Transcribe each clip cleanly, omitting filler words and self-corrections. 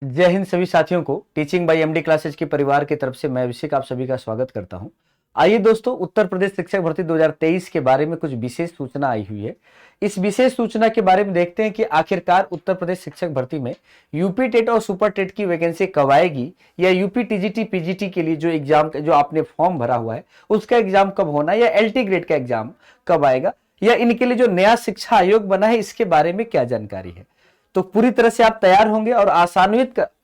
जय हिंद सभी साथियों को। टीचिंग बाय एमडी क्लासेज के परिवार की तरफ से मैं अभिषेक आप सभी का स्वागत करता हूं। आइए दोस्तों, उत्तर प्रदेश शिक्षक भर्ती 2023 के बारे में कुछ विशेष सूचना आई हुई है। इस विशेष सूचना के बारे में देखते हैं कि आखिरकार उत्तर प्रदेश शिक्षक भर्ती में यूपी टेट और सुपर टेट की वैकेंसी कब आएगी, या यूपी टीजीटी पीजीटी के लिए जो एग्जाम जो आपने फॉर्म भरा हुआ है उसका एग्जाम कब होना, या एलटी ग्रेड का एग्जाम कब आएगा, या इनके लिए जो नया शिक्षा आयोग बना है इसके बारे में क्या जानकारी है। तो पूरी तरह से आप तैयार होंगे और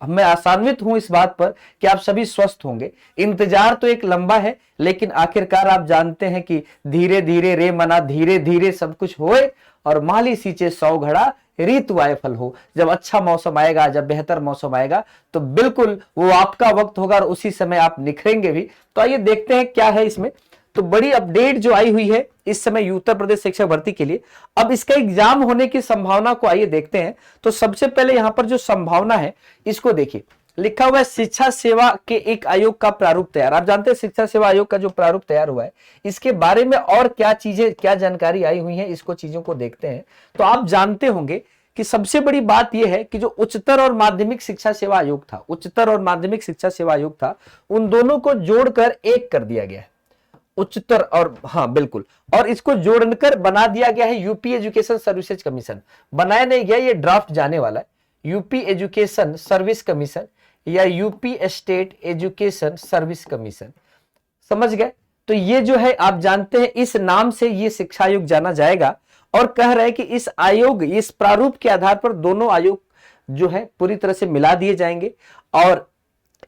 मैं आसान्वित हूं इस बात पर कि आप सभी स्वस्थ होंगे। इंतजार तो एक लंबा है, लेकिन आखिरकार आप जानते हैं कि धीरे धीरे रे मना धीरे धीरे सब कुछ होए, और माली सींचे 100 घड़ा ऋतु आए फल हो। जब अच्छा मौसम आएगा, जब बेहतर मौसम आएगा, तो बिल्कुल वो आपका वक्त होगा और उसी समय आप निखरेंगे भी। तो आइए देखते हैं क्या है इसमें। तो बड़ी अपडेट जो आई हुई है इस समय उत्तर प्रदेश शिक्षक भर्ती के लिए, अब इसका एग्जाम होने की संभावना को आइए देखते हैं। तो सबसे पहले यहां पर जो संभावना है इसको देखिए, लिखा हुआ है शिक्षा सेवा के एक आयोग का प्रारूप तैयार। आप जानते हैं शिक्षा सेवा आयोग का जो प्रारूप तैयार हुआ है इसके बारे में और क्या चीजें, क्या जानकारी आई हुई है, इसको चीजों को देखते हैं। तो आप जानते होंगे कि सबसे बड़ी बात यह है कि जो उच्चतर और माध्यमिक शिक्षा सेवा आयोग था, उच्चतर और माध्यमिक शिक्षा सेवा आयोग था, उन दोनों को जोड़कर एक कर दिया गया है। उच्चतर और, हाँ बिल्कुल, और इसको जोड़कर बना दिया गया है यूपी एजुकेशन सर्विसेज कमीशन। बनाया नहीं गया, ये ड्राफ्ट जाने वाला है। यूपी एजुकेशन सर्विस कमीशन या UP state education service commission, समझ गए। तो ये जो है आप जानते हैं इस नाम से ये शिक्षा आयोग जाना जाएगा, और कह रहे हैं कि इस आयोग, इस प्रारूप के आधार पर दोनों आयोग जो है पूरी तरह से मिला दिए जाएंगे। और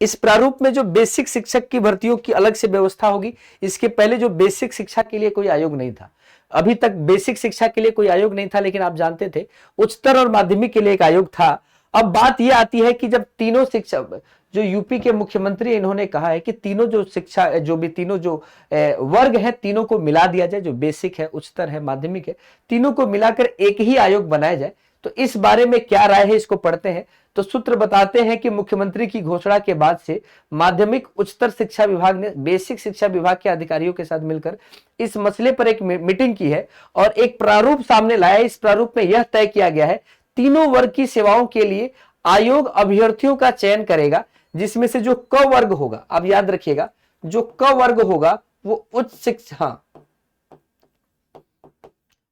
इस प्रारूप में जो बेसिक शिक्षक की भर्तियों की अलग से व्यवस्था होगी। इसके पहले जो बेसिक शिक्षा के लिए कोई आयोग नहीं था, अभी तक बेसिक शिक्षा के लिए कोई आयोग नहीं था, लेकिन आप जानते थे उच्चतर और माध्यमिक के लिए एक आयोग था। अब बात यह आती है कि जब तीनों शिक्षक, जो यूपी के मुख्यमंत्री, इन्होंने कहा है कि तीनों जो शिक्षा, जो भी तीनों जो वर्ग है, तीनों को मिला दिया जाए, जो बेसिक है, उच्चतर है, माध्यमिक है, तीनों को मिलाकर एक ही आयोग बनाया जाए। तो इस बारे में क्या राय है इसको पढ़ते हैं। तो सूत्र बताते हैं कि मुख्यमंत्री की घोषणा के बाद से माध्यमिक उच्चतर शिक्षा विभाग ने बेसिक शिक्षा विभाग के अधिकारियों के साथ मिलकर इस मसले पर एक मीटिंग की है और एक प्रारूप सामने लाया। इस प्रारूप में यह तय किया गया है तीनों वर्ग की सेवाओं के लिए आयोग अभ्यर्थियों का चयन करेगा, जिसमें से जो क वर्ग होगा, अब याद रखिएगा, जो क वर्ग होगा वो उच्च शिक्षा, हाँ,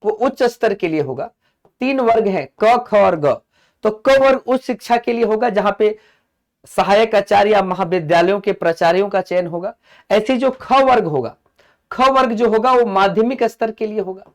वो उच्च स्तर के लिए होगा। 3 वर्ग हैं, क ख और ग। तो क वर्ग उच्च शिक्षा के लिए होगा, जहां पे सहायक आचार्य या महाविद्यालयों के प्राचार्यों का चयन होगा। ऐसे जो ख वर्ग होगा, ख वर्ग जो होगा वो माध्यमिक स्तर के लिए होगा,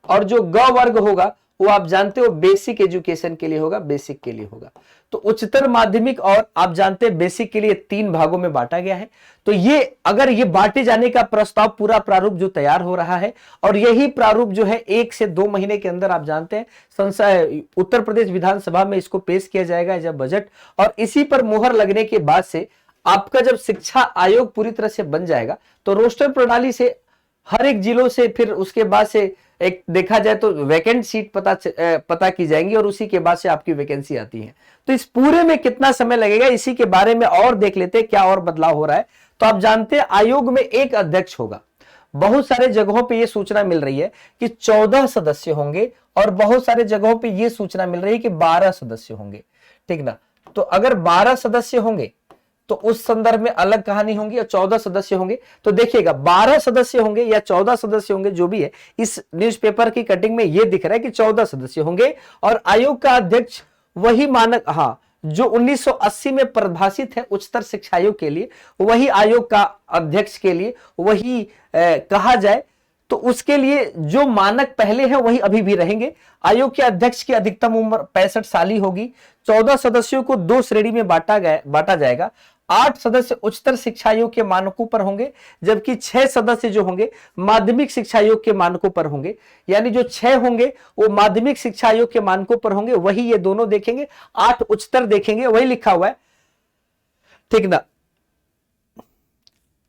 और जो ग वर्ग होगा वो आप जानते हो बेसिक एजुकेशन के लिए होगा, बेसिक के लिए होगा। तो उच्चतर, माध्यमिक और आप जानते हैं बेसिक के लिए 3 भागों में बांटा गया है। तो ये, अगर ये बांटे जाने का प्रस्ताव, पूरा प्रारूप जो तैयार हो रहा है, और यही प्रारूप जो है 1 से 2 महीने के अंदर आप जानते हैं उत्तर प्रदेश विधानसभा में इसको पेश किया जाएगा जब बजट, और इसी पर मुहर लगने के बाद से आपका जब शिक्षा आयोग पूरी तरह से बन जाएगा तो रोस्टर प्रणाली से हर एक जिलों से, फिर उसके बाद से एक देखा जाए तो वैकेंट सीट पता की जाएंगी, और उसी के बाद से आपकी वैकेंसी आती है। तो इस पूरे में कितना समय लगेगा, इसी के बारे में और देख लेते हैं क्या और बदलाव हो रहा है। तो आप जानते हैं आयोग में एक अध्यक्ष होगा। बहुत सारे जगहों पे यह सूचना मिल रही है कि 14 सदस्य होंगे, और बहुत सारे जगहों पे यह सूचना मिल रही है कि 12 सदस्य होंगे, ठीक ना। तो अगर 12 सदस्य होंगे तो उस संदर्भ में अलग कहानी होगी, और 14 सदस्य होंगे तो देखिएगा 12 सदस्य होंगे या 14 सदस्य होंगे, जो भी है, इस न्यूज़पेपर की कटिंग में यह दिख रहा है कि 14 सदस्य होंगे, और आयोग का अध्यक्ष वही मानक, हाँ, जो 1980 में परिभाषित है उच्चतर शिक्षा आयोग के लिए, वही आयोग का अध्यक्ष के लिए वही कहा जाए। तो उसके लिए जो मानक पहले हैं वही अभी भी रहेंगे। आयोग के अध्यक्ष की अधिकतम उम्र 65 साल ही होगी। 14 सदस्यों को 2 श्रेणी में बांटा जाएगा। 8 सदस्य उच्चतर शिक्षा आयोग के मानकों पर होंगे, जबकि 6 सदस्य जो होंगे माध्यमिक शिक्षा आयोग के मानकों पर होंगे। यानी जो 6 होंगे वो माध्यमिक शिक्षा आयोग के मानकों पर होंगे, वही ये दोनों देखेंगे। 8 उच्चतर देखेंगे, वही लिखा हुआ है, ठीक ना।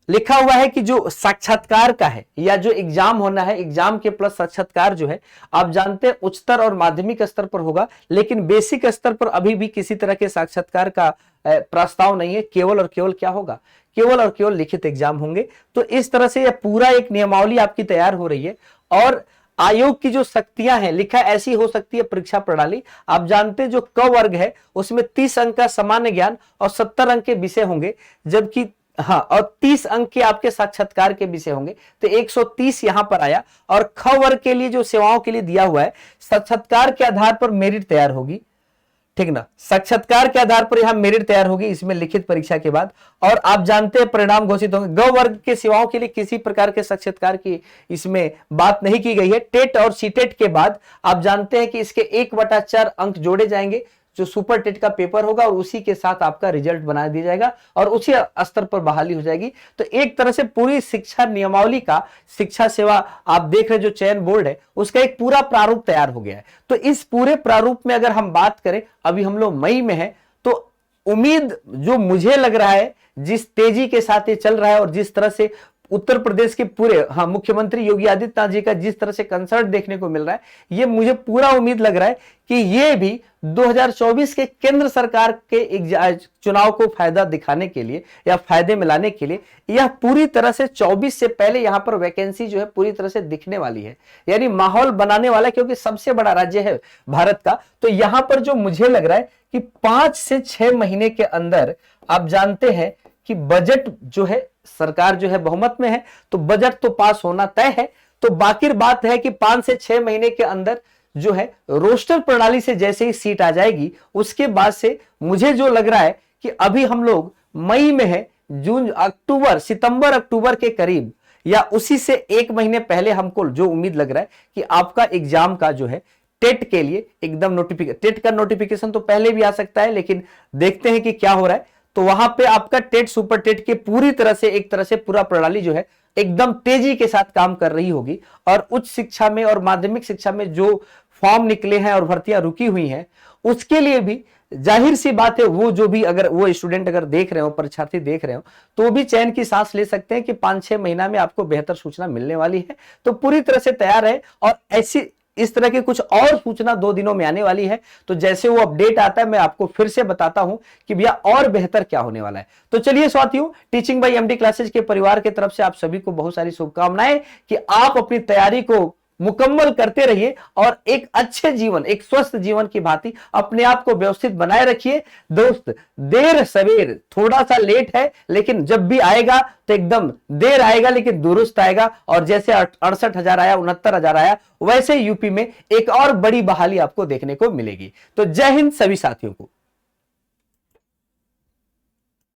लिखा हुआ है कि जो साक्षात्कार का है या जो एग्जाम होना है, एग्जाम के प्लस साक्षात्कार जो है, आप जानते हैं उच्चतर और माध्यमिक स्तर पर होगा, लेकिन बेसिक स्तर पर अभी भी किसी तरह के साक्षात्कार का प्रस्ताव नहीं है। केवल और केवल क्या होगा, केवल और केवल लिखित एग्जाम होंगे। तो इस तरह से यह पूरा एक नियमावली आपकी तैयार हो रही है। और आयोग की जो शक्तियां हैं, लिखा ऐसी हो सकती है परीक्षा प्रणाली। आप जानते हैं जो क वर्ग है उसमें 30 अंक का सामान्य ज्ञान और 70 अंक के विषय होंगे, जबकि हाँ, और 30 अंक के आपके साक्षात्कार के विषय होंगे, तो 130 यहां पर आया। और ख वर्ग के लिए जो सेवाओं के लिए दिया हुआ है, साक्षात्कार के आधार पर मेरिट तैयार होगी, ठीक ना, साक्षात्कार के आधार पर यहां मेरिट तैयार होगी इसमें लिखित परीक्षा के बाद। और आप जानते हैं परिणाम घोषित होंगे। ग वर्ग के सेवाओं के लिए किसी प्रकार के साक्षात्कार की इसमें बात नहीं की गई है। टेट और सीटेट के बाद आप जानते हैं कि इसके 1/4 अंक जोड़े जाएंगे, जो सुपर टेट का पेपर होगा, और उसी के साथ आपका रिजल्ट बना दिया जाएगा और उसी स्तर पर बहाली हो जाएगी। तो एक तरह से पूरी शिक्षा नियमावली का, शिक्षा सेवा आप देख रहे जो चयन बोर्ड है उसका एक पूरा प्रारूप तैयार हो गया है। तो इस पूरे प्रारूप में अगर हम बात करें, अभी हम लोग मई में है, तो उम्मीद जो मुझे लग रहा है जिस तेजी के साथ ये चल रहा है और जिस तरह से उत्तर प्रदेश के पूरे मुख्यमंत्री योगी आदित्यनाथ जी का जिस तरह से कंसर्ट देखने को मिल रहा है, ये मुझे पूरा उम्मीद लग रहा है कि ये भी 2024 के केंद्र सरकार के चुनाव को फायदा दिखाने के लिए या फायदे में लाने के लिए यह पूरी तरह से 24 से पहले यहां पर वैकेंसी जो है पूरी तरह से दिखने वाली है, यानी माहौल बनाने वाला है, क्योंकि सबसे बड़ा राज्य है भारत का। तो यहां पर जो मुझे लग रहा है कि 5 से 6 महीने के अंदर आप जानते हैं कि बजट जो है, सरकार जो है बहुमत में है, तो बजट तो पास होना तय है। तो बाकी बात है कि 5 से 6 महीने के अंदर जो है रोस्टर प्रणाली से जैसे ही सीट आ जाएगी, उसके बाद से मुझे जो लग रहा है कि अभी हम लोग मई में है, जून अक्टूबर, सितंबर अक्टूबर के करीब या उसी से 1 महीने पहले हमको जो उम्मीद लग रहा है कि आपका एग्जाम का जो है टेट के लिए एकदम नोटिफिकेशन, टेट का नोटिफिकेशन तो पहले भी आ सकता है, लेकिन देखते हैं कि क्या हो रहा है। तो वहां पे आपका टेट, सुपर टेट के पूरी तरह से एक तरह से पूरा प्रणाली जो है एकदम तेजी के साथ काम कर रही होगी। और उच्च शिक्षा में और माध्यमिक शिक्षा में जो फॉर्म निकले हैं और भर्तियां रुकी हुई हैं, उसके लिए भी जाहिर सी बात है, वो जो भी अगर वो स्टूडेंट अगर देख रहे हो, परीक्षार्थी देख रहे हो, तो भी चैन की सांस ले सकते हैं कि 5-6 महीना में आपको बेहतर सूचना मिलने वाली है। तो पूरी तरह से तैयार है। और ऐसी इस तरह की कुछ और सूचना 2 दिनों में आने वाली है, तो जैसे वो अपडेट आता है मैं आपको फिर से बताता हूं कि भैया और बेहतर क्या होने वाला है। तो चलिए साथियों, टीचिंग बाय एमडी क्लासेज के परिवार की तरफ से आप सभी को बहुत सारी शुभकामनाएं कि आप अपनी तैयारी को मुकम्मल करते रहिए और एक अच्छे जीवन, एक स्वस्थ जीवन की भांति अपने आप को व्यवस्थित बनाए रखिए। दोस्त, देर सवेर, थोड़ा सा लेट है, लेकिन जब भी आएगा तो एकदम देर आएगा लेकिन दुरुस्त आएगा। और जैसे 68,000 आया, 69,000 आया, वैसे यूपी में एक और बड़ी बहाली आपको देखने को मिलेगी। तो जय हिंद सभी साथियों को।